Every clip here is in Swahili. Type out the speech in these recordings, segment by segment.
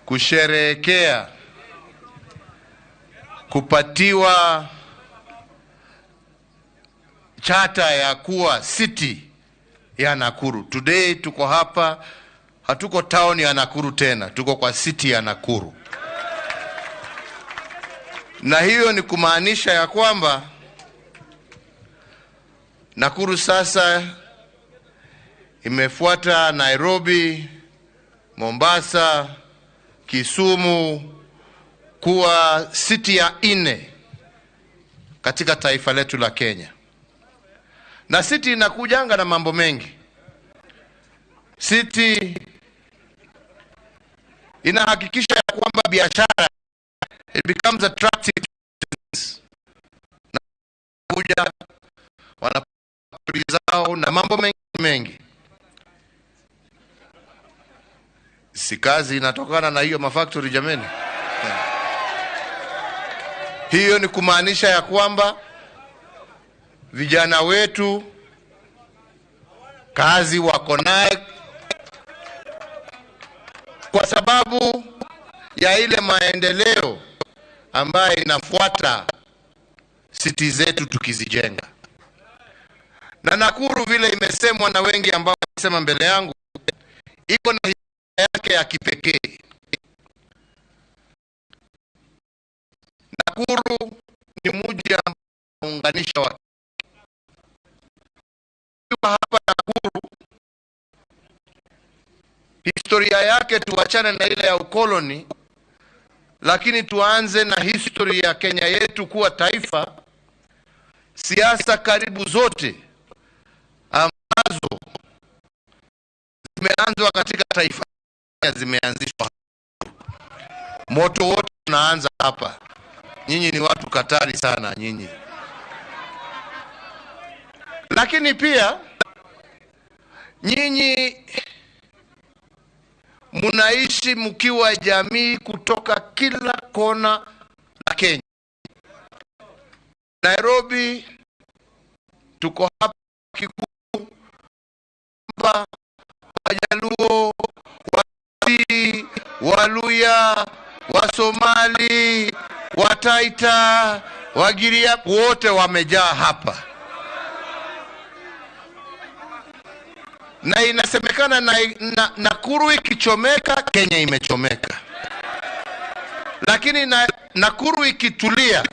kusherehekea kupatiwa chata ya kuwa city ya Nakuru. Today tuko hapa, hatuko town ya Nakuru tena, tuko kwa city ya Nakuru. Na hiyo ni kumaanisha ya kwamba Nakuru sasa imefuata Nairobi, Mombasa, Kisumu kuwa city ya 4 katika taifa letu la Kenya. Na city inakujanga na mambo mengi. City inahakikisha ya kwamba biashara it becomes attractive. Na kuja wanapata zao na mambo mengi. Si kazi inatokana na hiyo mafactory jameni. Hiyo ni kumaanisha ya kwamba vijana wetu kazi wako nayo kwa sababu ya ile maendeleo ambayo inafuata city zetu tukizijenga. Na Nakuru vile imesemwa na wengi ambao wamesema mbele yangu, iko na historia yake ya kipekee. Nakuru ni mji ambao unaunganisha watu. Hapa Nakuru historia yake tuachane na ile ya ukoloni, lakini tuanze na historia ya Kenya yetu kuwa taifa. Siasa karibu zote ambazo zimeanzwa katika taifa zimeanzishwa. Moto wote unaanza hapa. Nyinyi ni watu katari sana nyinyi. Lakini pia nyinyi munaishi mkiwa jamii kutoka kila kona la Kenya. Nairobi tuko hapa Kikuyu, Wajaluo, Wasii, Waluya, Wasomali, Wataita, Wagiria, wote wamejaa hapa. Na inasemekana Nakuru ikichomeka Kenya imechomeka. Lakini Nakuru ikitulia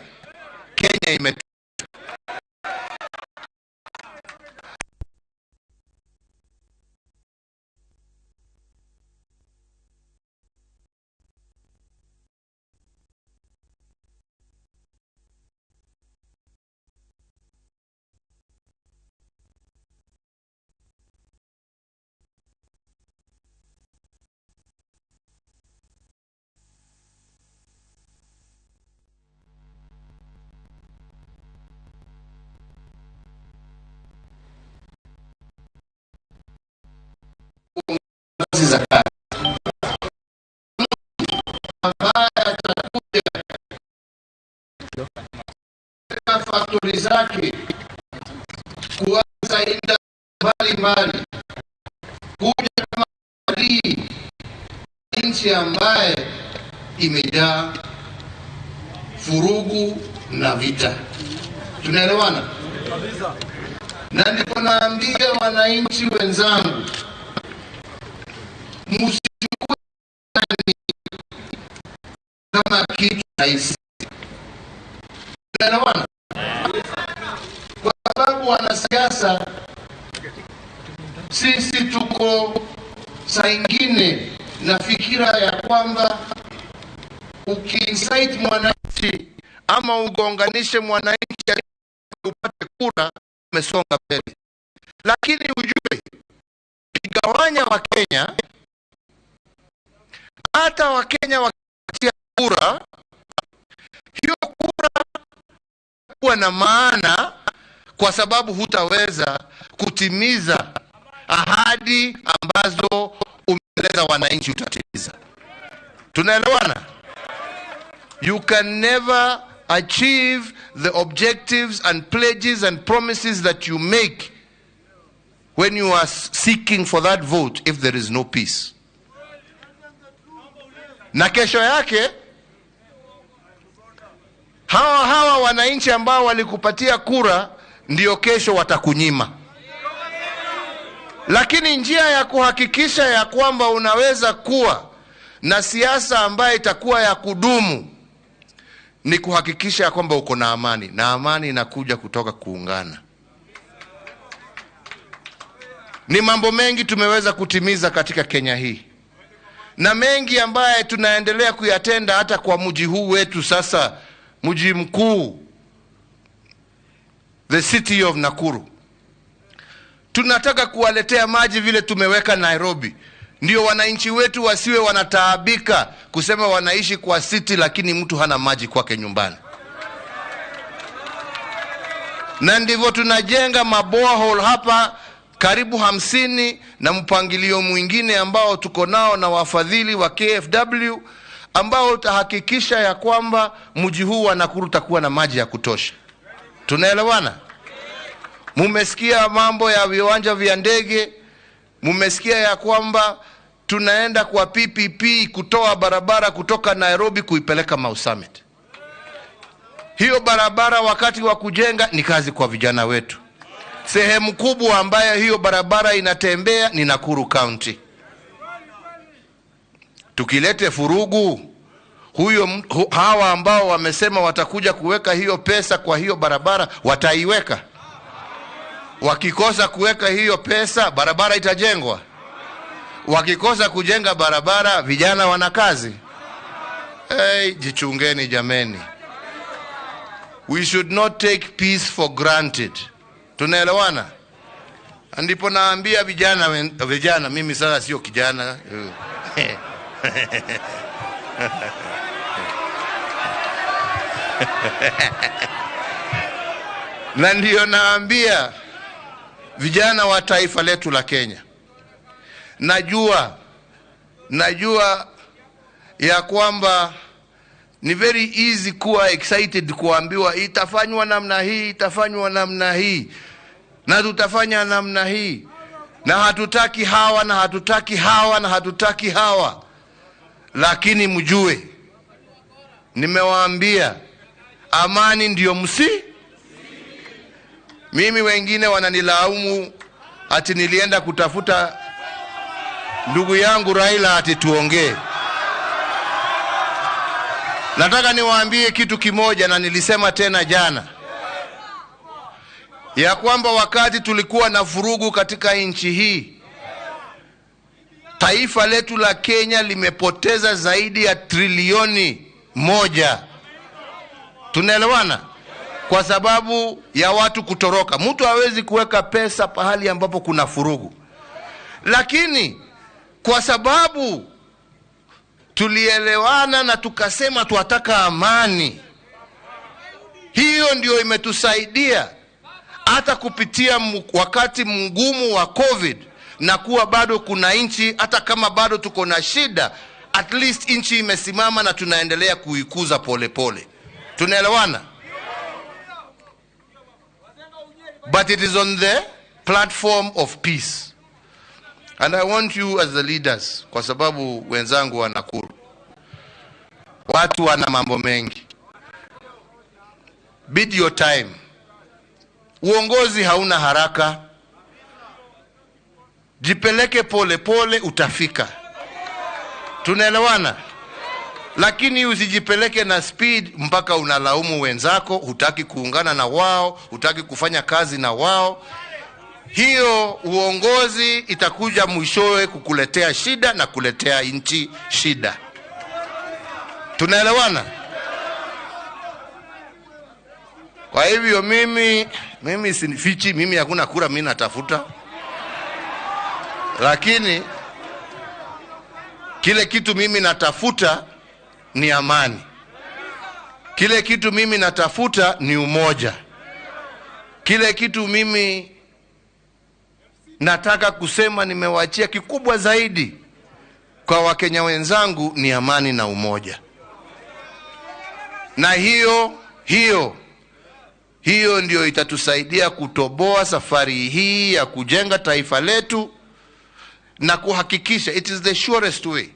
Kenya imetulia. Faktori zake kuanza inda mbalimbali kuja kama nchi ambaye imejaa furugu na vita. Tunaelewana? Na ndipo naambia wananchi wenzangu, msichukue kama kitu rahisi. Tunaelewana? Kwa sababu wanasiasa sisi tuko saa ingine na fikira ya kwamba ukiinsight mwananchi ama ugonganishe mwananchi upate kura umesonga mbele. Lakini ujue igawanya wa Kenya, hata wa Kenya wakitia kura, hiyo kura kuwa na maana kwa sababu hutaweza kutimiza ahadi ambazo umeeleza wananchi utatimiza. Tunaelewana? You can never achieve the objectives and pledges and promises that you make when you are seeking for that vote if there is no peace. na kesho yake hawa wananchi ambao walikupatia kura ndio kesho watakunyima. Lakini njia ya kuhakikisha ya kwamba unaweza kuwa na siasa ambayo itakuwa ya kudumu ni kuhakikisha ya kwamba uko na amani, na amani inakuja kutoka kuungana. Ni mambo mengi tumeweza kutimiza katika Kenya hii, na mengi ambaye tunaendelea kuyatenda hata kwa mji huu wetu sasa, mji mkuu, the city of Nakuru. Tunataka kuwaletea maji vile tumeweka Nairobi, ndio wananchi wetu wasiwe wanataabika kusema wanaishi kwa city lakini mtu hana maji kwake nyumbani. Na ndivyo tunajenga maborehole hapa karibu 50 na mpangilio mwingine ambao tuko nao na wafadhili wa KFW ambao utahakikisha ya kwamba mji huu wa Nakuru utakuwa na maji ya kutosha. Tunaelewana? Mumesikia mambo ya viwanja vya ndege, mumesikia ya kwamba tunaenda kwa PPP kutoa barabara kutoka Nairobi kuipeleka Mau Summit. Hiyo barabara wakati wa kujenga ni kazi kwa vijana wetu. Sehemu kubwa ambayo hiyo barabara inatembea ni Nakuru County. Tukilete furugu, hawa ambao wamesema watakuja kuweka hiyo pesa kwa hiyo barabara wataiweka. Wakikosa kuweka hiyo pesa, barabara itajengwa. Wakikosa kujenga barabara, vijana wana kazi. Jichungeni jameni. We should not take peace for granted. Tunaelewana? Ndipo naambia vijana, mimi sasa sio kijana. Na ndio naambia vijana wa taifa letu la Kenya. Najua ya kwamba ni very easy kuwa excited kuambiwa itafanywa namna hii, itafanywa namna hii, na tutafanya namna hii, na hatutaki hawa, na hatutaki hawa, na hatutaki hawa. Lakini mjue, nimewaambia amani ndio mimi wengine wananilaumu ati nilienda kutafuta ndugu yangu Raila ati tuongee. Nataka niwaambie kitu kimoja, na nilisema tena jana, ya kwamba wakati tulikuwa na furugu katika nchi hii, taifa letu la Kenya limepoteza zaidi ya trilioni 1. Tunaelewana? Kwa sababu ya watu kutoroka. Mtu hawezi kuweka pesa pahali ambapo kuna furugu. Lakini kwa sababu tulielewana na tukasema tuataka amani, hiyo ndio imetusaidia hata kupitia wakati mgumu wa COVID, na kuwa bado kuna nchi, hata kama bado tuko na shida, at least nchi imesimama na tunaendelea kuikuza pole pole. Tunaelewana? But it is on the platform of peace. And I want you as the leaders, kwa sababu wenzangu wa Nakuru, watu wana mambo mengi. Bid your time. Uongozi hauna haraka. Jipeleke pole pole, utafika. Tunaelewana? Lakini usijipeleke na speed mpaka unalaumu wenzako, hutaki kuungana na wao, hutaki kufanya kazi na wao. Hiyo uongozi itakuja mwishowe kukuletea shida na kuletea nchi shida. Tunaelewana? Kwa hivyo mimi sinifichi, mimi hakuna kura mimi natafuta. Lakini kile kitu mimi natafuta ni amani. Kile kitu mimi natafuta ni umoja. Kile kitu mimi nataka kusema nimewachia kikubwa zaidi kwa Wakenya wenzangu ni amani na umoja. Na hiyo ndio itatusaidia kutoboa safari hii ya kujenga taifa letu na kuhakikisha, it is the surest way,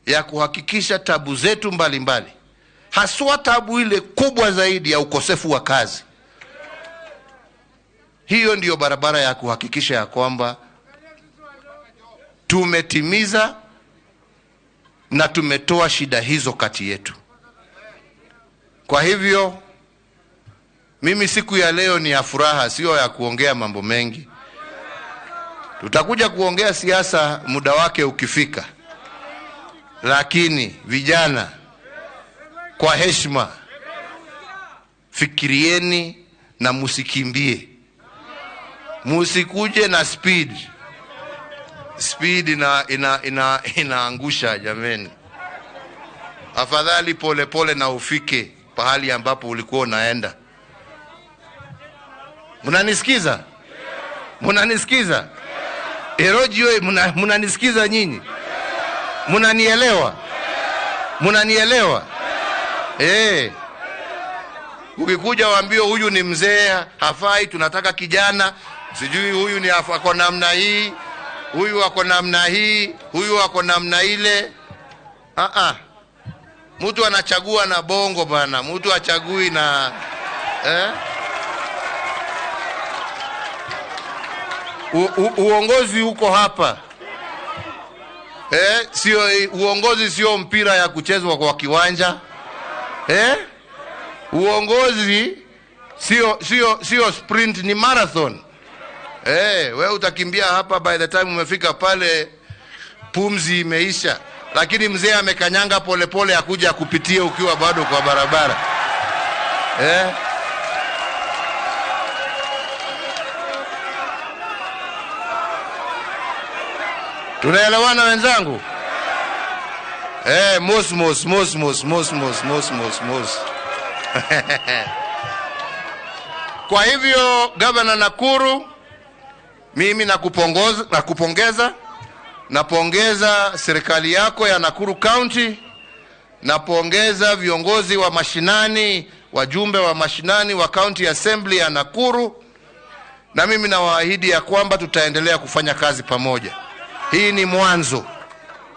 ya kuhakikisha tabu zetu mbalimbali, haswa tabu ile kubwa zaidi ya ukosefu wa kazi. Hiyo ndiyo barabara ya kuhakikisha ya kwamba tumetimiza na tumetoa shida hizo kati yetu. Kwa hivyo mimi siku ya leo ni ya furaha, sio ya kuongea mambo mengi. Tutakuja kuongea siasa muda wake ukifika. Lakini vijana, kwa heshima, fikirieni na musikimbie. Musikuje na speed. Speed inaangusha jameni. Afadhali pole pole na ufike pahali ambapo ulikuwa unaenda. Mnanisikiza? Mnanisikiza? Erojio, mnanisikiza nyinyi? Mnanielewa? Mnanielewa? Ukikuja waambie huyu ni mzee, hafai, tunataka kijana, sijui huyu ni ako namna hii, huyu ako namna hii, huyu ako namna ile. Mtu anachagua na bongo bana, mtu achagui na uongozi uko hapa. Sio uongozi, sio mpira ya kuchezwa kwa kiwanja. Uongozi sio sprint, ni marathon. Wewe utakimbia hapa, by the time umefika pale pumzi imeisha. Lakini mzee amekanyanga pole pole akuja kupitia ukiwa bado kwa barabara. Tunaelewana wenzangu? Mos. Kwa hivyo Governor Nakuru, mimi nakupongeza. Napongeza serikali yako ya Nakuru County. Napongeza viongozi wa mashinani, wajumbe wa mashinani wa County Assembly ya Nakuru. Na mimi nawaahidi ya kwamba tutaendelea kufanya kazi pamoja. Hii ni mwanzo.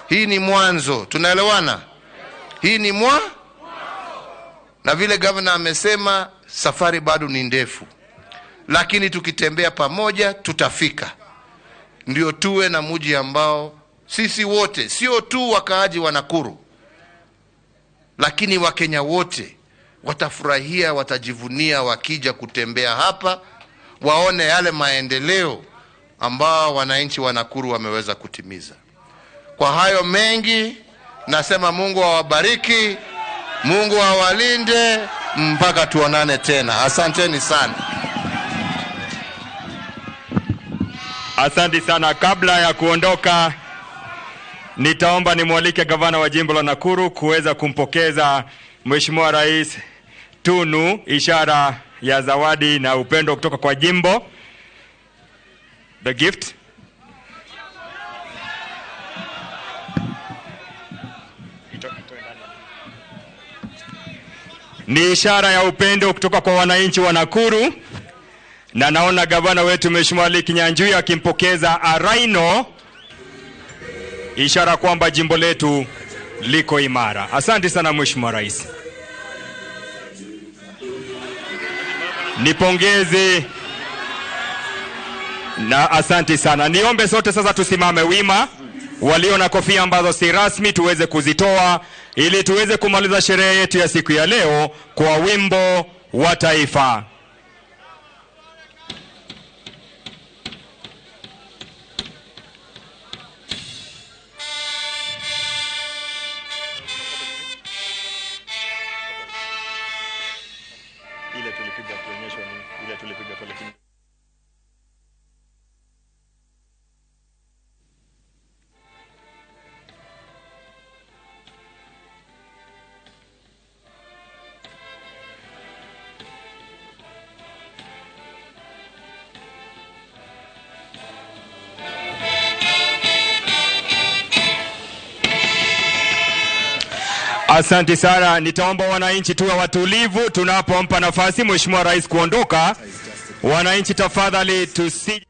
Hii ni mwanzo. Tunaelewana? Hii ni na vile governor amesema, safari bado ni ndefu. Lakini tukitembea pamoja tutafika. Ndio tuwe na mji ambao sisi wote, sio tu wakaaji wa Nakuru, lakini Wakenya wote watafurahia, watajivunia wakija kutembea hapa, waone yale maendeleo ambao wananchi wa Nakuru wameweza kutimiza. Kwa hayo mengi nasema Mungu awabariki, Mungu awalinde mpaka tuonane tena. Asanteni sana. Asante sana. Kabla ya kuondoka, nitaomba nimwalike gavana wa jimbo la Nakuru kuweza kumpokeza Mheshimiwa Rais tunu, ishara ya zawadi na upendo kutoka kwa jimbo. The gift. Ni ishara ya upendo kutoka kwa wananchi wa Nakuru. Na naona gavana wetu Mheshimiwa Lee Kinyanjui akimpokeza araino, ishara kwamba jimbo letu liko imara. Asante sana Mheshimiwa Rais. Nipongeze na asante sana. Niombe sote sasa tusimame wima. Walio na kofia ambazo si rasmi tuweze kuzitoa ili tuweze kumaliza sherehe yetu ya siku ya leo kwa wimbo wa taifa. Ile tulipiga kuonyesha ni ile tulipiga pale. Asante sana. Nitaomba wananchi tuwe watulivu tunapompa nafasi Mheshimiwa Rais kuondoka. Wananchi tafadhali tusi